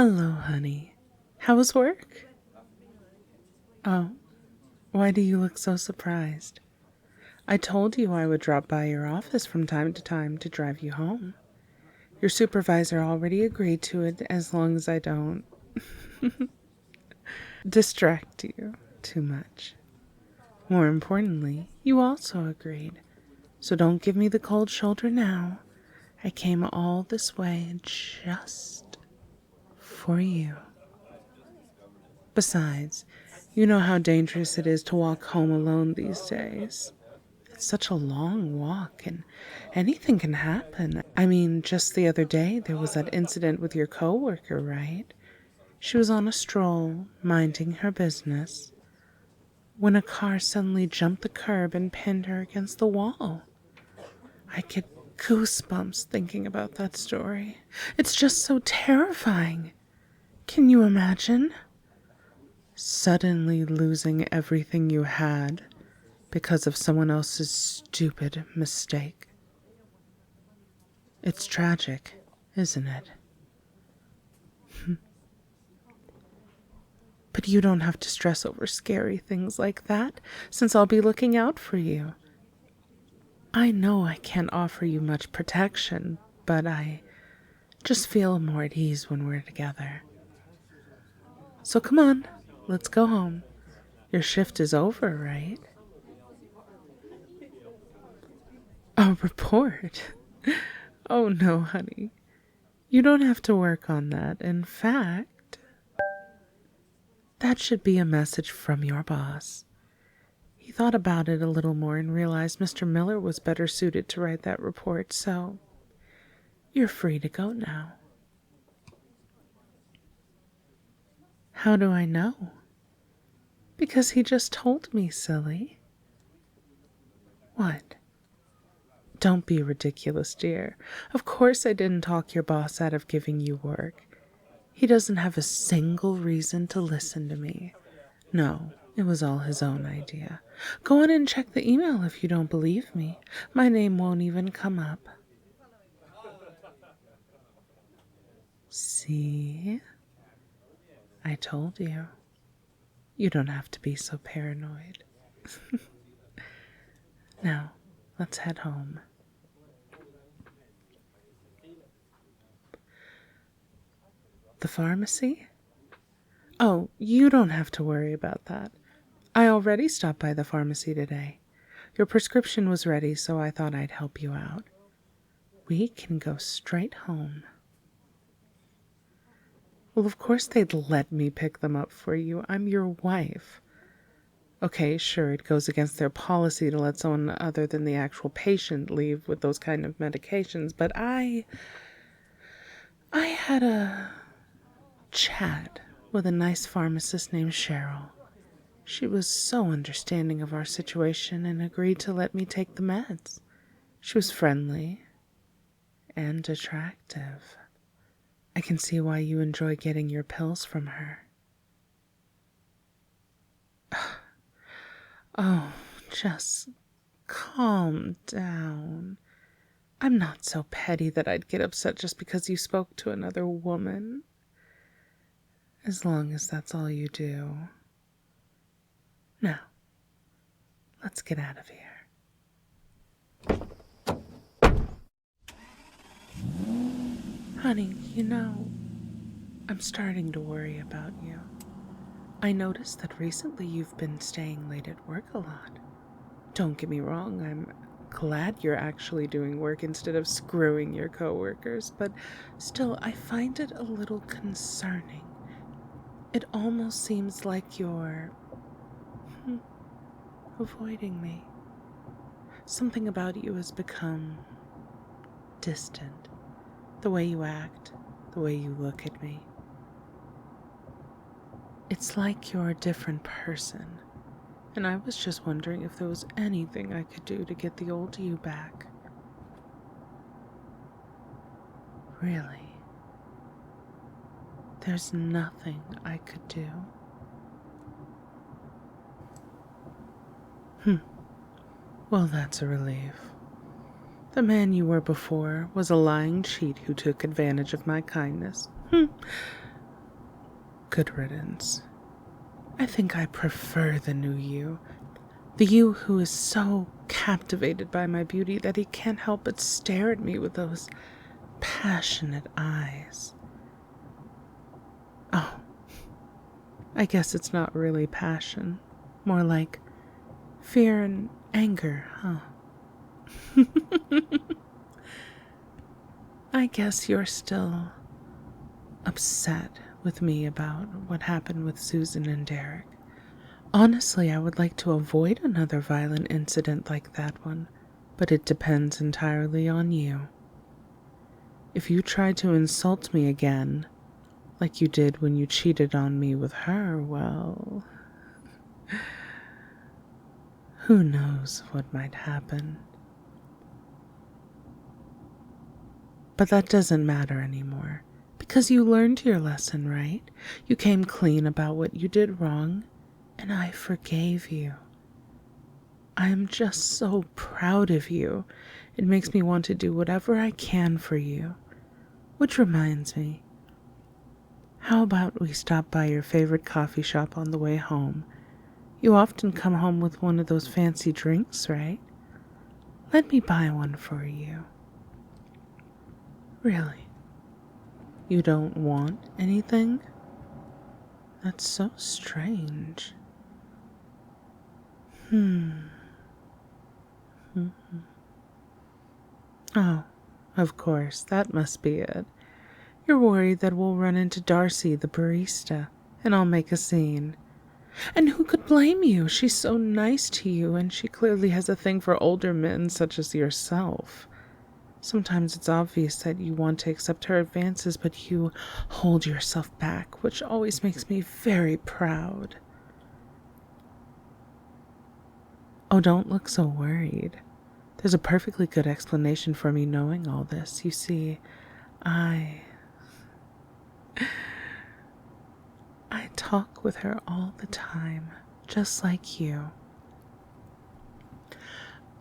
Hello, honey. How was work? Oh, why do you look so surprised? I told you I would drop by your office from time to time to drive you home. Your supervisor already agreed to it as long as I don't distract you too much. More importantly, you also agreed. So don't give me the cold shoulder now. I came all this way just for you. Besides, you know how dangerous it is to walk home alone these days. It's such a long walk, and anything can happen. I mean, just the other day, there was that incident with your coworker, right? She was on a stroll, minding her business, when a car suddenly jumped the curb and pinned her against the wall. I get goosebumps thinking about that story. It's just so terrifying. Can you imagine? Suddenly losing everything you had because of someone else's stupid mistake. It's tragic, isn't it? But you don't have to stress over scary things like that, since I'll be looking out for you. I know I can't offer you much protection, but I just feel more at ease when we're together. So come on, let's go home. Your shift is over, right? A report? Oh no, honey. You don't have to work on that. In fact, that should be a message from your boss. He thought about it a little more and realized Mr. Miller was better suited to write that report, so you're free to go now. How do I know? Because he just told me, silly. What? Don't be ridiculous, dear. Of course I didn't talk your boss out of giving you work. He doesn't have a single reason to listen to me. No, it was all his own idea. Go on and check the email if you don't believe me. My name won't even come up. See? I told you. You don't have to be so paranoid. Now, let's head home. The pharmacy? Oh, you don't have to worry about that. I already stopped by the pharmacy today. Your prescription was ready, so I thought I'd help you out. We can go straight home. Well, of course they'd let me pick them up for you. I'm your wife. Okay, sure, it goes against their policy to let someone other than the actual patient leave with those kind of medications, but I had a chat with a nice pharmacist named Cheryl. She was so understanding of our situation and agreed to let me take the meds. She was friendly and attractive. I can see why you enjoy getting your pills from her. Oh, just calm down. I'm not so petty that I'd get upset just because you spoke to another woman. As long as that's all you do. Now, let's get out of here. Honey, I'm starting to worry about you. I noticed that recently you've been staying late at work a lot. Don't get me wrong, I'm glad you're actually doing work instead of screwing your coworkers, but still, I find it a little concerning. It almost seems like you're avoiding me. Something about you has become distant. The way you act, the way you look at me. It's like you're a different person, and I was just wondering if there was anything I could do to get the old you back. Really? There's nothing I could do? Well, that's a relief. The man you were before was a lying cheat who took advantage of my kindness. good riddance. I think I prefer the new you. The you who is so captivated by my beauty that he can't help but stare at me with those passionate eyes. Oh, I guess it's not really passion. More like fear and anger, huh? I guess you're still upset with me about what happened with Susan and Derek. Honestly, I would like to avoid another violent incident like that one, but it depends entirely on you. If you try to insult me again, like you did when you cheated on me with her, well, who knows what might happen. But that doesn't matter anymore, because you learned your lesson, right? You came clean about what you did wrong, and I forgave you. I am just so proud of you. It makes me want to do whatever I can for you. Which reminds me, how about we stop by your favorite coffee shop on the way home? You often come home with one of those fancy drinks, right? Let me buy one for you. Really? You don't want anything? That's so strange. Oh, of course, that must be it. You're worried that we'll run into Darcy, the barista, and I'll make a scene. And who could blame you? She's so nice to you, and she clearly has a thing for older men such as yourself. Sometimes it's obvious that you want to accept her advances, but you hold yourself back, which always makes me very proud. Oh, don't look so worried. There's a perfectly good explanation for me knowing all this. You see, I talk with her all the time, just like you.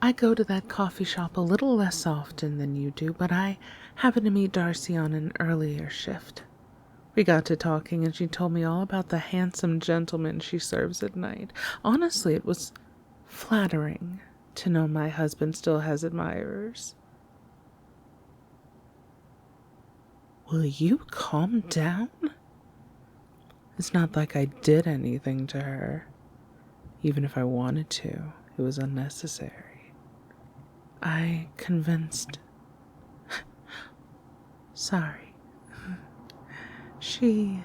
I go to that coffee shop a little less often than you do, but I happened to meet Darcy on an earlier shift. We got to talking, and she told me all about the handsome gentleman she serves at night. Honestly, it was flattering to know my husband still has admirers. Will you calm down? It's not like I did anything to her. Even if I wanted to, it was unnecessary. I convinced... Sorry. She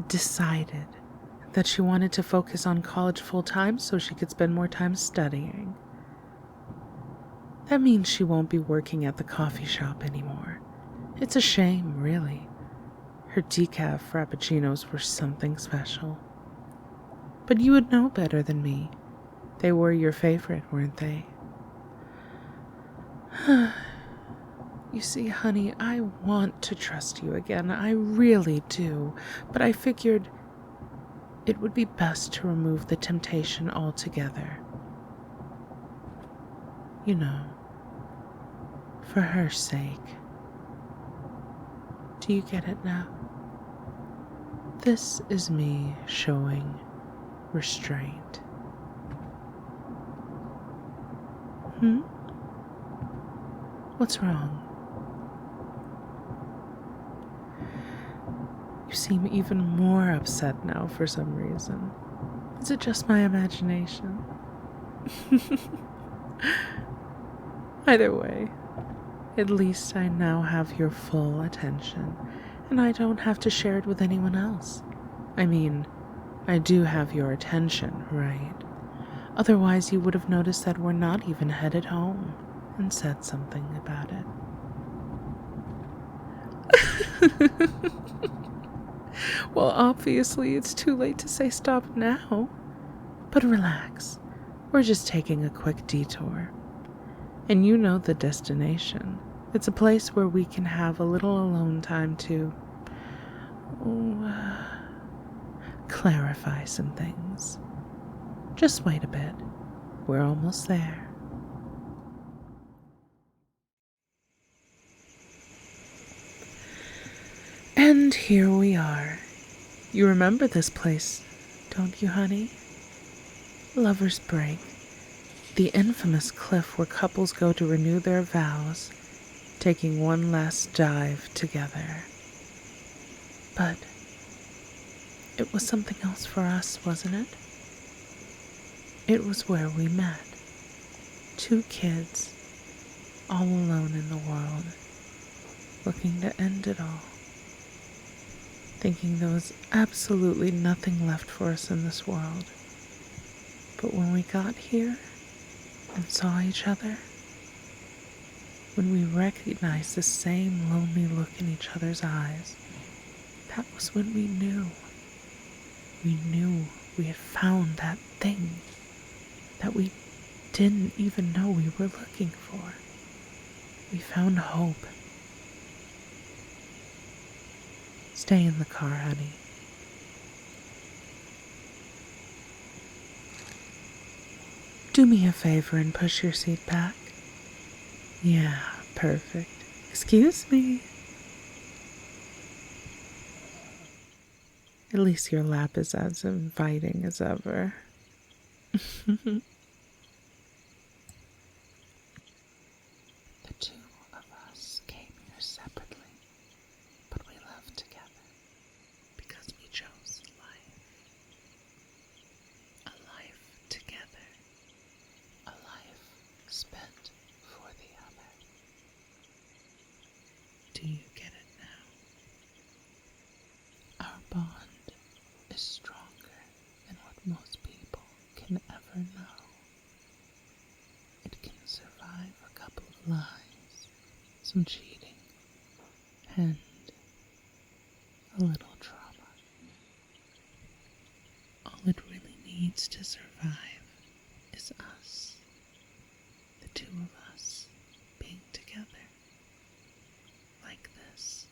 decided that she wanted to focus on college full-time so she could spend more time studying. That means she won't be working at the coffee shop anymore. It's a shame, really. Her decaf frappuccinos were something special. But you would know better than me. They were your favorite, weren't they? You see, honey, I want to trust you again. I really do. But I figured it would be best to remove the temptation altogether. You know, for her sake. Do you get it now? This is me showing restraint. What's wrong? You seem even more upset now for some reason. Is it just my imagination? Either way, at least I now have your full attention, and I don't have to share it with anyone else. I mean, I do have your attention, right? Otherwise, you would have noticed that we're not even headed home and said something about it. Well, obviously, it's too late to say stop now. But relax. We're just taking a quick detour. And you know the destination. It's a place where we can have a little alone time to clarify some things. Just wait a bit. We're almost there. And here we are. You remember this place, don't you, honey? Lover's Break, the infamous cliff where couples go to renew their vows, taking one last dive together. But it was something else for us, wasn't it? It was where we met. Two kids, all alone in the world, looking to end it all. Thinking there was absolutely nothing left for us in this world. But when we got here and saw each other, when we recognized the same lonely look in each other's eyes, that was when we knew. We knew we had found that thing that we didn't even know we were looking for. We found hope. Stay in the car, honey. Do me a favor and push your seat back. Yeah, perfect. Excuse me. At least your lap is as inviting as ever. The two of us came here separately, but we love together because we chose life. A life together. A life spent for the other. Do you get it now? Our bond is stronger than what most people can ever know. It can survive a couple of lies, some cheating, and a little trauma. All it really needs to survive is us, the two of us being together, like this.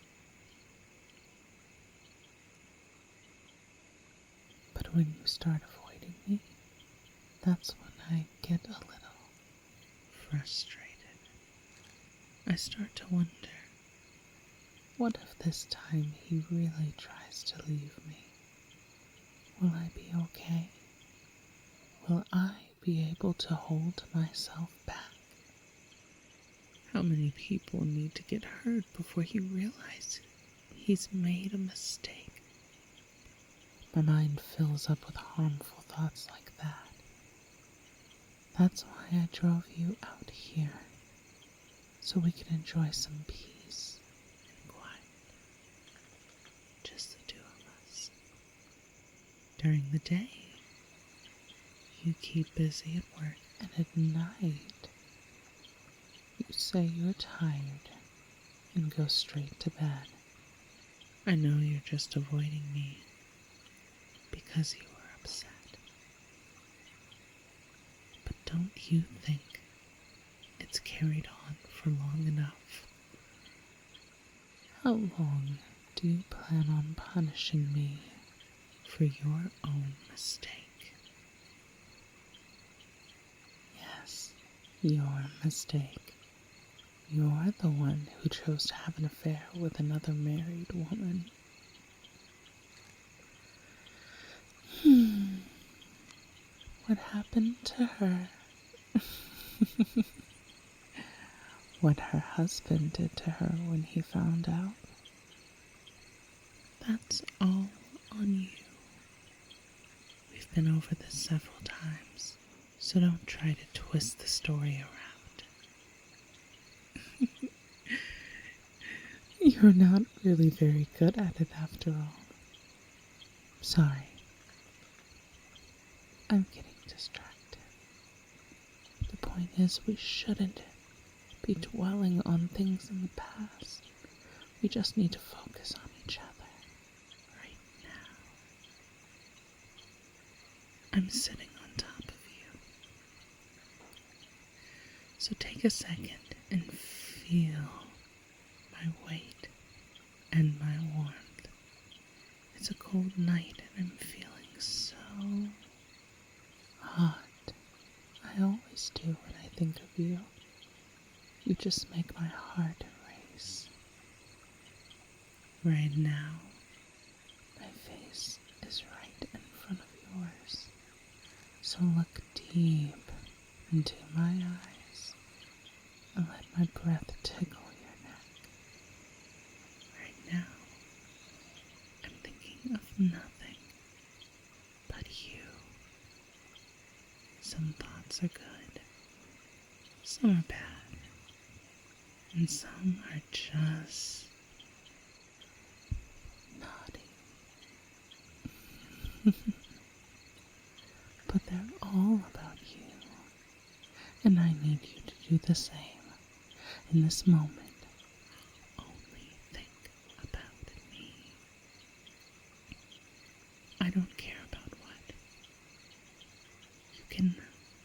But when you start avoiding me, that's when I get a little frustrated. I start to wonder, what if this time he really tries to leave me? Will I be okay? Will I be able to hold myself back? How many people need to get hurt before he realizes he's made a mistake? My mind fills up with harmful thoughts like that. That's why I drove you out here, so we can enjoy some peace and quiet. Just the two of us. During the day, you keep busy at work, and at night, you say you're tired and go straight to bed. I know you're just avoiding me because you were upset. But don't you think it's carried on for long enough? How long do you plan on punishing me for your own mistake? Yes, your mistake. You're the one who chose to have an affair with another married woman. What happened to her? What her husband did to her when he found out? That's all on you. We've been over this several times, so don't try to twist the story around. You're not really very good at it after all. Sorry. I'm getting distracted. The point is, we shouldn't be dwelling on things in the past. We just need to focus on each other right now. I'm sitting on top of you. So take a second and feel my weight and my warmth. It's a cold night and I'm feeling so hot. I always do when I think of you. You just make my heart race. Right now, my face to look deep into my eyes and let my breath tickle your neck. Right now, I'm thinking of nothing but you. Some thoughts are good, some are bad, and some are just naughty. But they're all about you, and I need you to do the same. In this moment, only think about me. I don't care about what. You can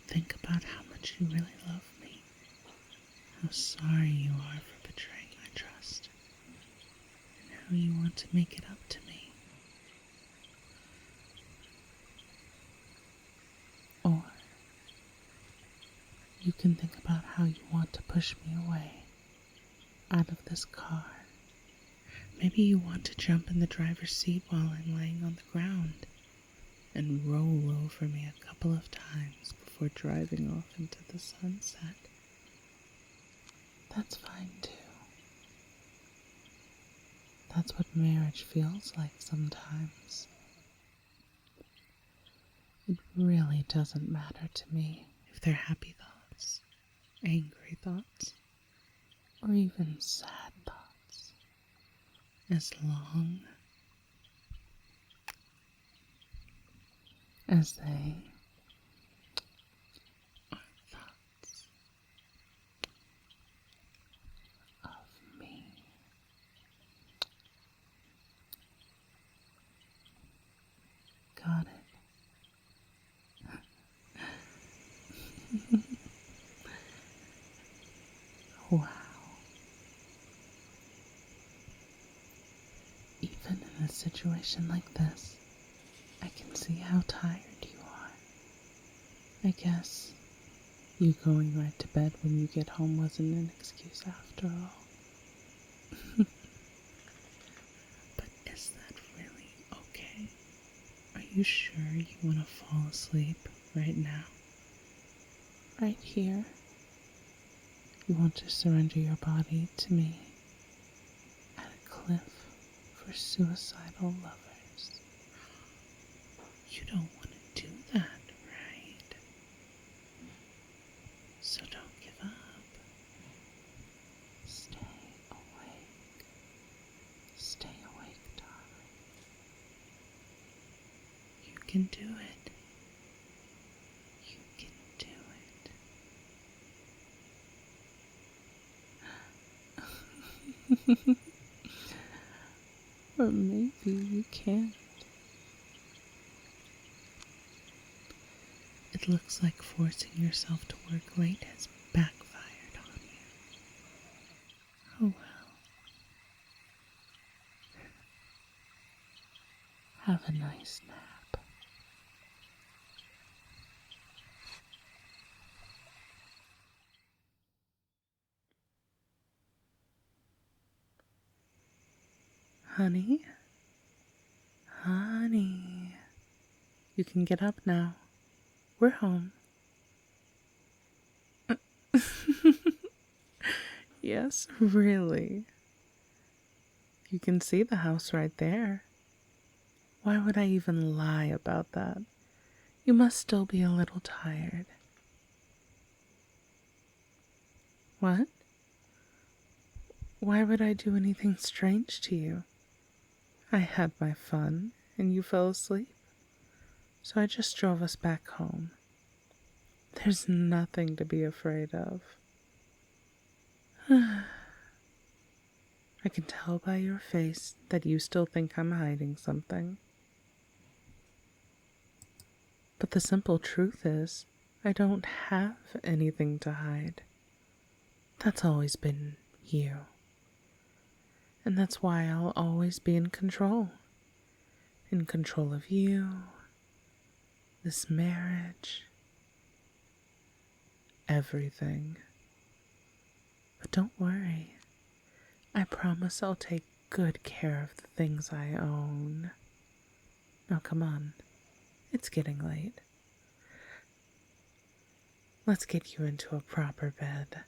think about how much you really love me, how sorry you are for betraying my trust, and how you want to make it up to me. Or you can think about how you want to push me away, out of this car. Maybe you want to jump in the driver's seat while I'm laying on the ground and roll over me a couple of times before driving off into the sunset. That's fine too. That's what marriage feels like sometimes. It really doesn't matter to me if they're happy thoughts, angry thoughts, or even sad thoughts, as long as they are thoughts of me. Got it? Wow. Even in a situation like this, I can see how tired you are. I guess you going right to bed when you get home wasn't an excuse after all. But is that really okay? Are you sure you want to fall asleep right now? Right here? You want to surrender your body to me at a cliff for suicidal lovers. You don't want to do that, right? So don't give up. Stay awake. Stay awake, darling. You can do it. You can do it. Or maybe you can't. It looks like forcing yourself to work late has backfired on you. Oh well. Have a nice nap. Honey? Honey. You can get up now. We're home. Yes, really. You can see the house right there. Why would I even lie about that? You must still be a little tired. What? Why would I do anything strange to you? I had my fun, and you fell asleep. So I just drove us back home. There's nothing to be afraid of. I can tell by your face that you still think I'm hiding something. But the simple truth is, I don't have anything to hide. That's always been you. And that's why I'll always be in control. In control of you, this marriage, everything. But don't worry. I promise I'll take good care of the things I own. Now come on. It's getting late. Let's get you into a proper bed.